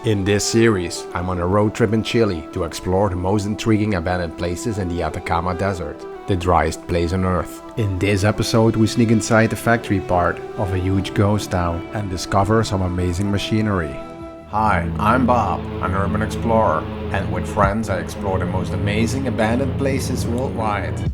In this series, I'm on a road trip in Chile to explore the most intriguing abandoned places in the Atacama Desert, the driest place on Earth. In this episode, we sneak inside the factory part of a huge ghost town and discover some amazing machinery. Hi, I'm Bob, an urban explorer, and with friends I explore the most amazing abandoned places worldwide.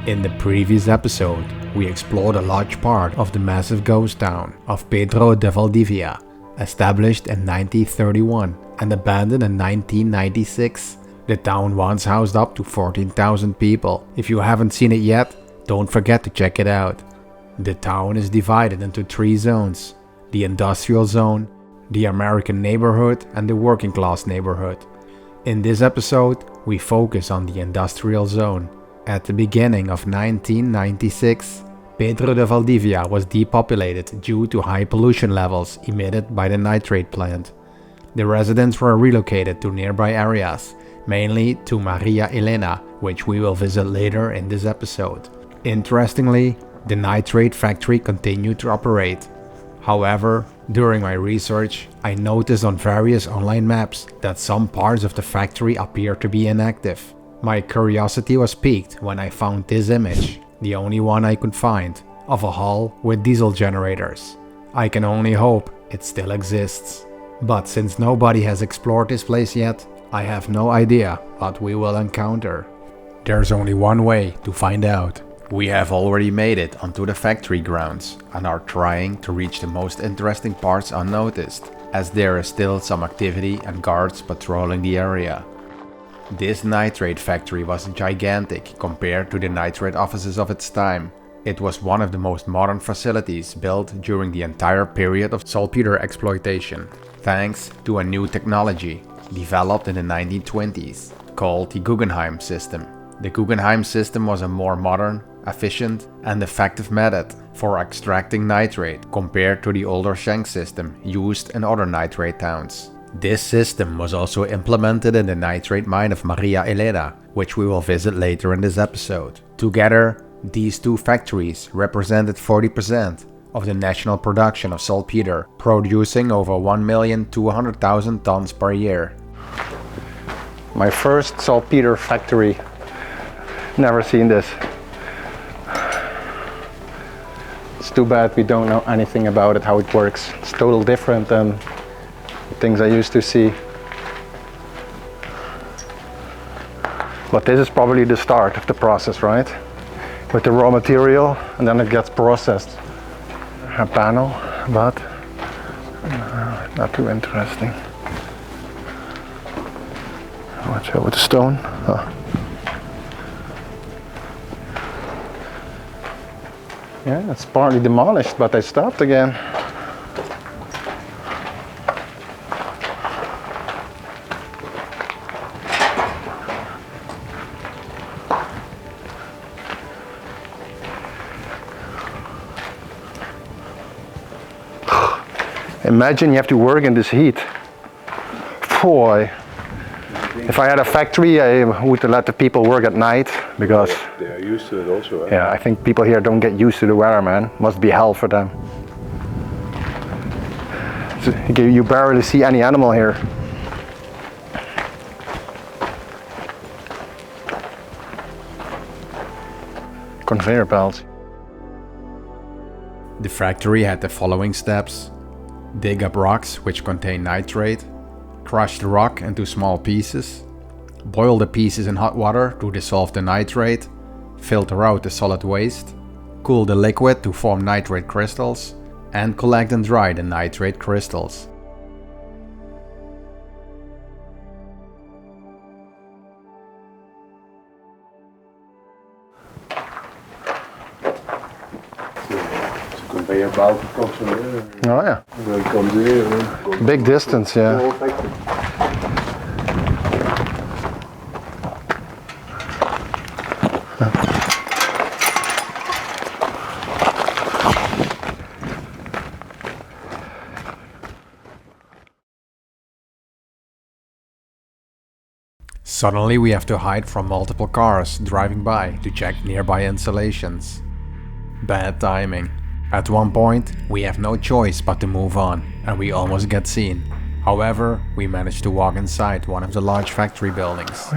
In the previous episode, we explored a large part of the massive ghost town of Pedro de Valdivia, established in 1931 and abandoned in 1996. The town once housed up to 14,000 people. If you haven't seen it yet, don't forget to check it out. The town is divided into three zones: the industrial zone, the American neighborhood, and the working class neighborhood. In this episode, we focus on the industrial zone. At the beginning of 1996, Pedro de Valdivia was depopulated due to high pollution levels emitted by the nitrate plant. The residents were relocated to nearby areas, mainly to Maria Elena, which we will visit later in this episode. Interestingly, the nitrate factory continued to operate. However, during my research, I noticed on various online maps that some parts of the factory appear to be inactive. My curiosity was piqued when I found this image, the only one I could find, of a hull with diesel generators. I can only hope it still exists. But since nobody has explored this place yet, I have no idea what we will encounter. There's only one way to find out. We have already made it onto the factory grounds and are trying to reach the most interesting parts unnoticed, as there is still some activity and guards patrolling the area. This nitrate factory was gigantic compared to the nitrate offices of its time. It was one of the most modern facilities built during the entire period of saltpeter exploitation, thanks to a new technology developed in the 1920s called the Guggenheim system. The Guggenheim system was a more modern, efficient, and effective method for extracting nitrate compared to the older Schenck system used in other nitrate towns. This system was also implemented in the nitrate mine of Maria Elena, which we will visit later in this episode. Together, these two factories represented 40% of the national production of saltpeter, producing over 1,200,000 tons per year. My first saltpeter factory. Never seen this. It's too bad we don't know anything about it, how it works. It's totally different than things I used to see. But this is probably the start of the process, right? With the raw material, and then it gets processed. A panel, but not too interesting. Watch out with the stone. Oh. Yeah, it's partly demolished, but I stopped again. Imagine you have to work in this heat. Boy. If I had a factory, I would let the people work at night, because they are used to it also. Yeah, I think people here don't get used to the weather, man. Must be hell for them. So you barely see any animal here. Conveyor belts. The factory had the following steps: dig up rocks which contain nitrate, crush the rock into small pieces, boil the pieces in hot water to dissolve the nitrate, filter out the solid waste, cool the liquid to form nitrate crystals, and collect and dry the nitrate crystals. Conveyor belt approximately. Oh yeah. Where it comes in. Big distance, yeah. Suddenly we have to hide from multiple cars driving by to check nearby installations. Bad timing. At one point, we have no choice but to move on, and we almost get seen. However, we manage to walk inside one of the large factory buildings.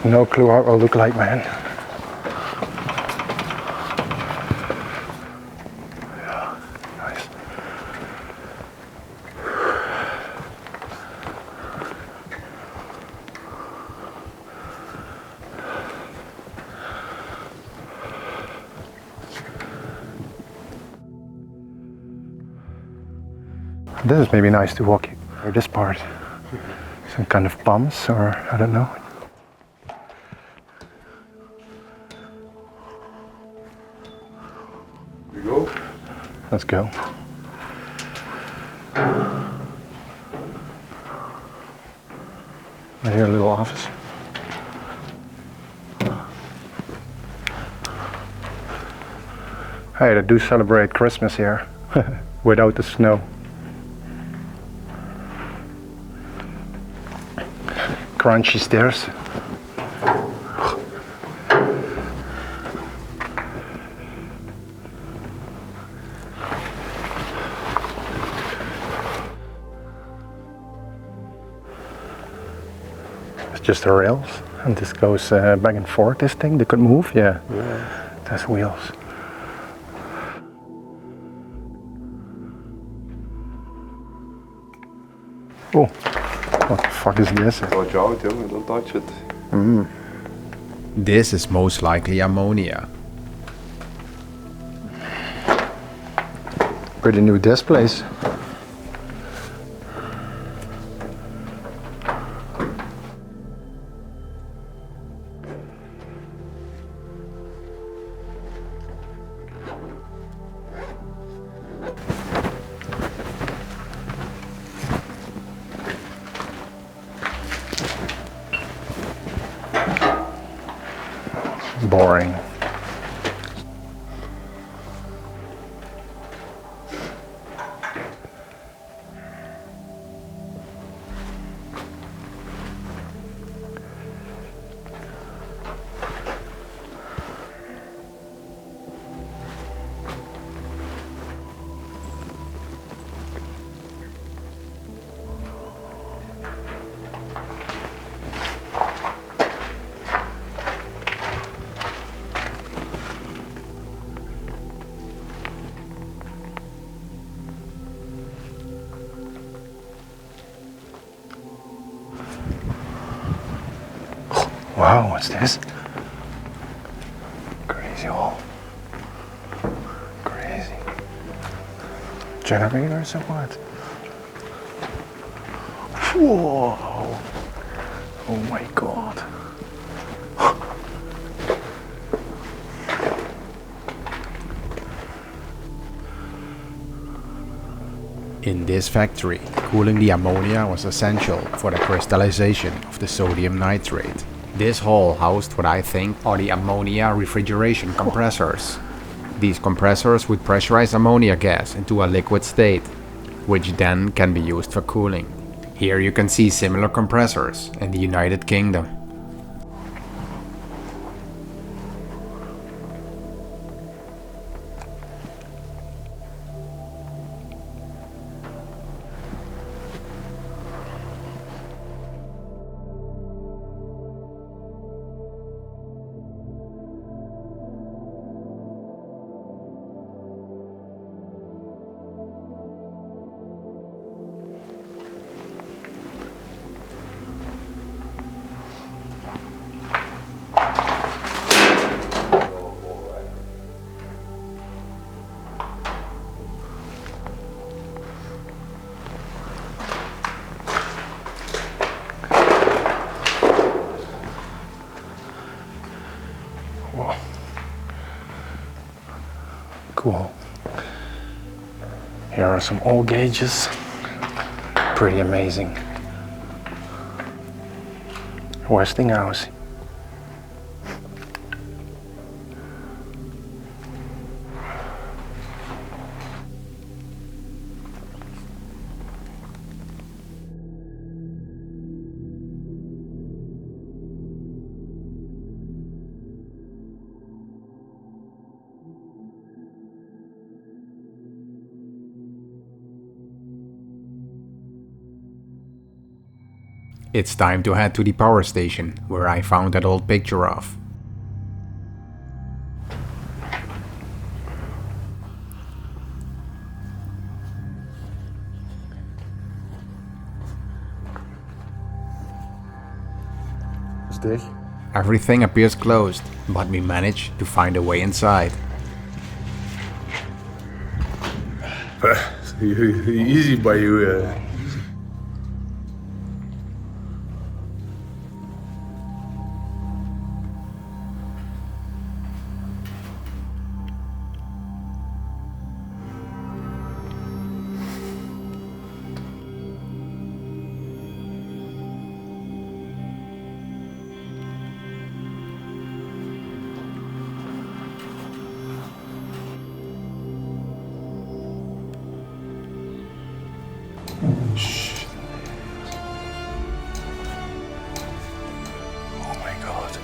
No clue how it will look like, man. Yeah, nice. This is maybe nice to walk through this part. Some kind of bumps, or I don't know. We go? Let's go. I hear a little office. Hey, they do celebrate Christmas here without the snow. Crunchy stairs. It's just the rails, and this goes back and forth. This thing, they could move, yeah. There's wheels. Oh, what the fuck is this? Watch out, jongen, don't touch it. This is most likely ammonia. Pretty new displays. Boring. Wow, what's this? Crazy hole. Crazy. Generators or what? Whoa! Oh my god. In this factory, cooling the ammonia was essential for the crystallization of the sodium nitrate. This hall housed what I think are the ammonia refrigeration compressors. These compressors would pressurize ammonia gas into a liquid state, which then can be used for cooling. Here you can see similar compressors in the United Kingdom. Whoa. Cool. Here are some oil gauges. Pretty amazing. Westinghouse. It's time to head to the power station where I found that old picture of. Is dicht. Everything appears closed, but we managed to find a way inside. Easy by you. Shh. Oh my god.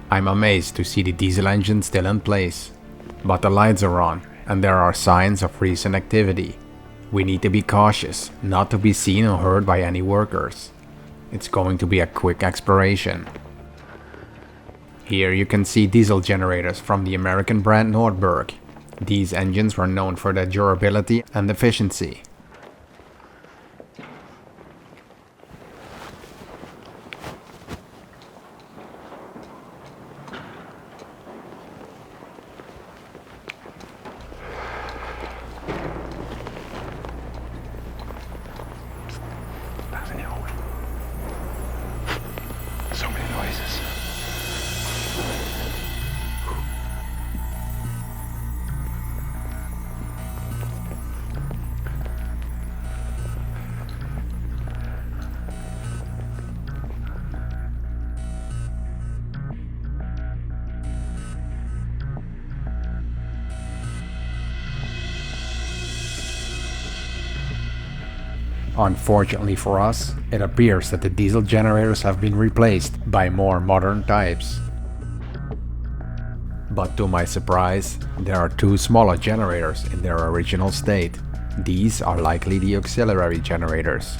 I'm amazed to see the diesel engine still in place. But the lights are on, and there are signs of recent activity. We need to be cautious, not to be seen or heard by any workers. It's going to be a quick exploration. Here you can see diesel generators from the American brand Nordberg. These engines were known for their durability and efficiency. So many noises. Unfortunately for us, it appears that the diesel generators have been replaced by more modern types. But to my surprise, there are two smaller generators in their original state. These are likely the auxiliary generators.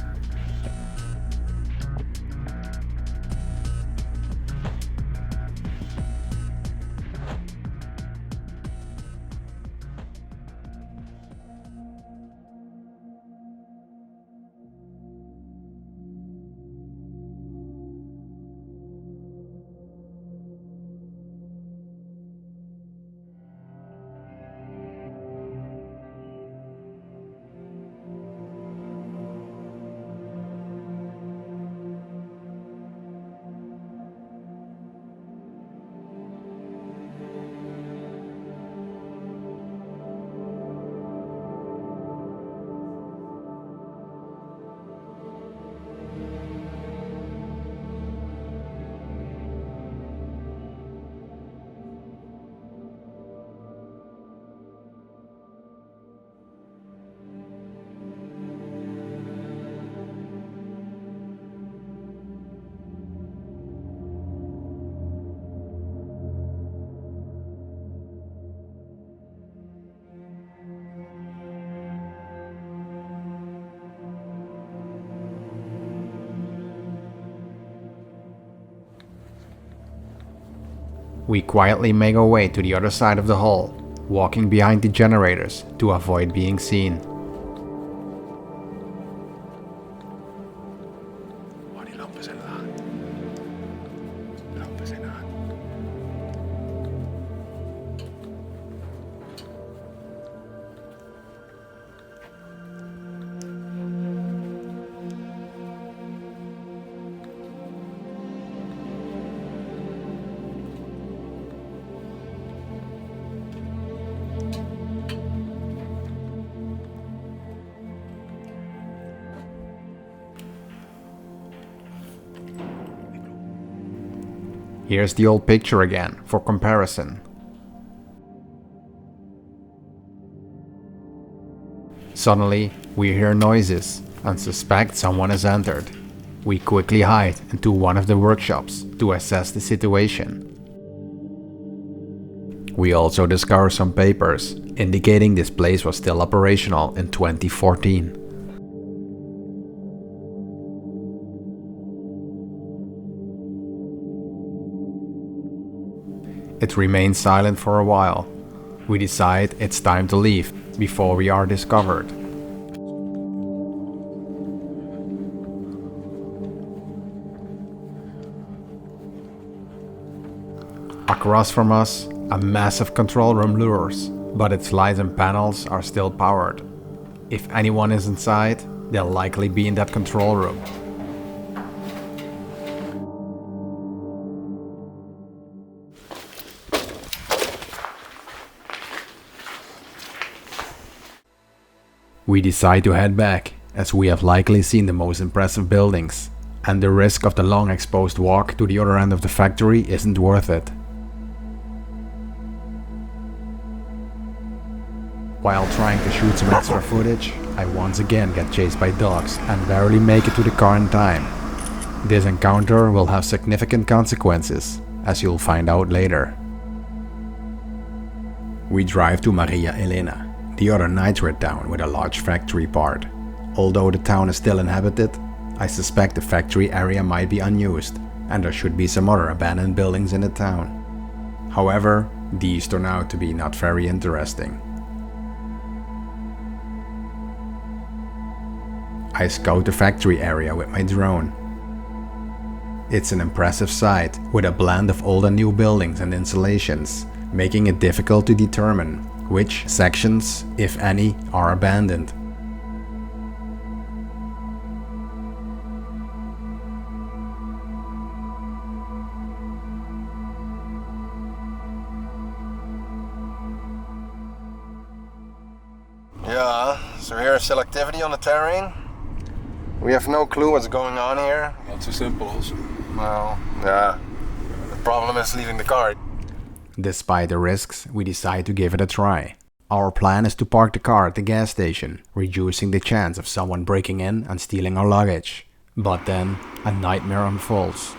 We quietly make our way to the other side of the hall, walking behind the generators to avoid being seen. Oh, die lampen zijn aan. De lampen zijn aan. Here's the old picture again for comparison. Suddenly, we hear noises and suspect someone has entered. We quickly hide into one of the workshops to assess the situation. We also discovered some papers indicating this place was still operational in 2014. It remains silent for a while. We decide it's time to leave before we are discovered. Across from us, a massive control room lures, but its lights and panels are still powered. If anyone is inside, they'll likely be in that control room. We decide to head back, as we have likely seen the most impressive buildings, and the risk of the long exposed walk to the other end of the factory isn't worth it. While trying to shoot some extra footage, I once again get chased by dogs and barely make it to the car in time. This encounter will have significant consequences, as you'll find out later. We drive to Maria Elena, the other nitrate town with a large factory part. Although the town is still inhabited, I suspect the factory area might be unused, and there should be some other abandoned buildings in the town. However, these turn out to be not very interesting. I scout the factory area with my drone. It's an impressive site with a blend of old and new buildings and installations, making it difficult to determine which sections, if any, are abandoned. Yeah, so here's selectivity on the terrain. We have no clue what's going on here. Not so simple also. Well, yeah. The problem is leaving the car. Despite the risks, we decide to give it a try. Our plan is to park the car at the gas station, reducing the chance of someone breaking in and stealing our luggage. But then, a nightmare unfolds.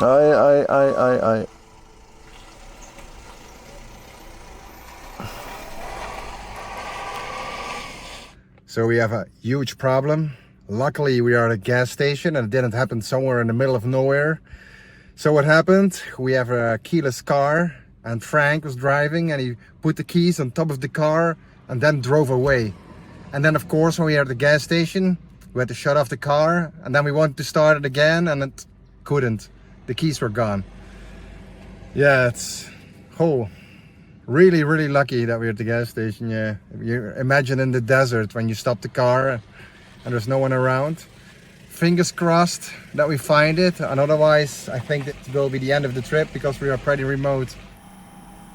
Aye. So we have a huge problem. Luckily we are at a gas station and it didn't happen somewhere in the middle of nowhere. So what happened? We have a keyless car and Frank was driving and he put the keys on top of the car and then drove away. And then of course when we are at the gas station, we had to shut off the car and then we wanted to start it again and it couldn't. The keys were gone. Yeah, it's really lucky that we're at the gas station. Yeah, you imagine in the desert when you stop the car and there's no one around. Fingers crossed that we find it, and otherwise I think that will be the end of the trip because we are pretty remote.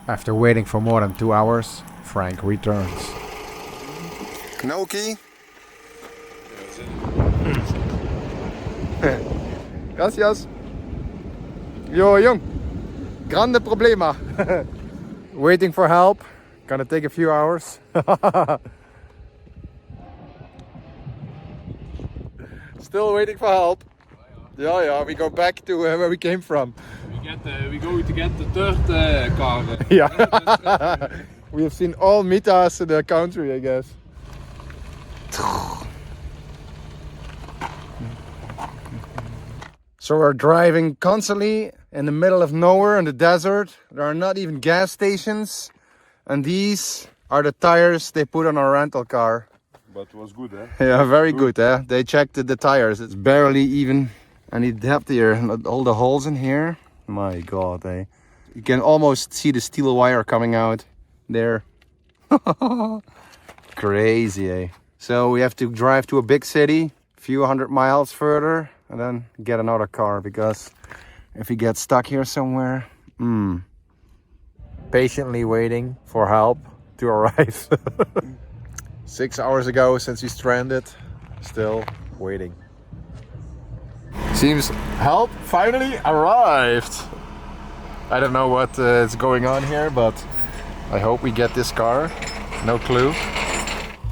After waiting for more than 2 hours, Frank returns. No key? Gracias. Yo, jong. Grande problema. Waiting for help. Gonna take a few hours. Still waiting for help. Yeah, we go back to where we came from. We go to get the third car. Yeah. We have seen all mitas in the country, I guess. So we're driving constantly in the middle of nowhere in the desert. There are not even gas stations. And these are the tires they put on our rental car. But it was good, eh? Yeah, very good, eh? They checked the tires. It's barely even any depth here. All the holes in here. My God, eh? You can almost see the steel wire coming out there. Crazy, eh? So we have to drive to a big city, a few hundred miles further, and then get another car, because if we get stuck here somewhere, patiently waiting for help to arrive. 6 hours ago since we stranded, still waiting. Seems help finally arrived. I don't know what is going on here, but I hope we get this car. No clue.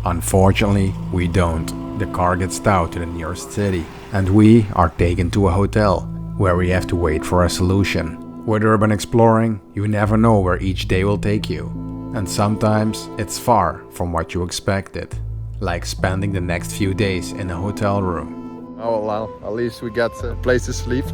Unfortunately, we don't. the car gets towed to the nearest city, and we are taken to a hotel, where we have to wait for a solution. With urban exploring, you never know where each day will take you, and sometimes it's far from what you expected, like spending the next few days in a hotel room. Oh well, at least we got a place to sleep.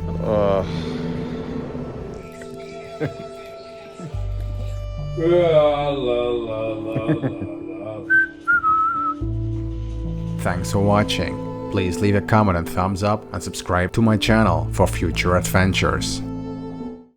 Thanks for watching. Please leave a comment and thumbs up and subscribe to my channel for future adventures.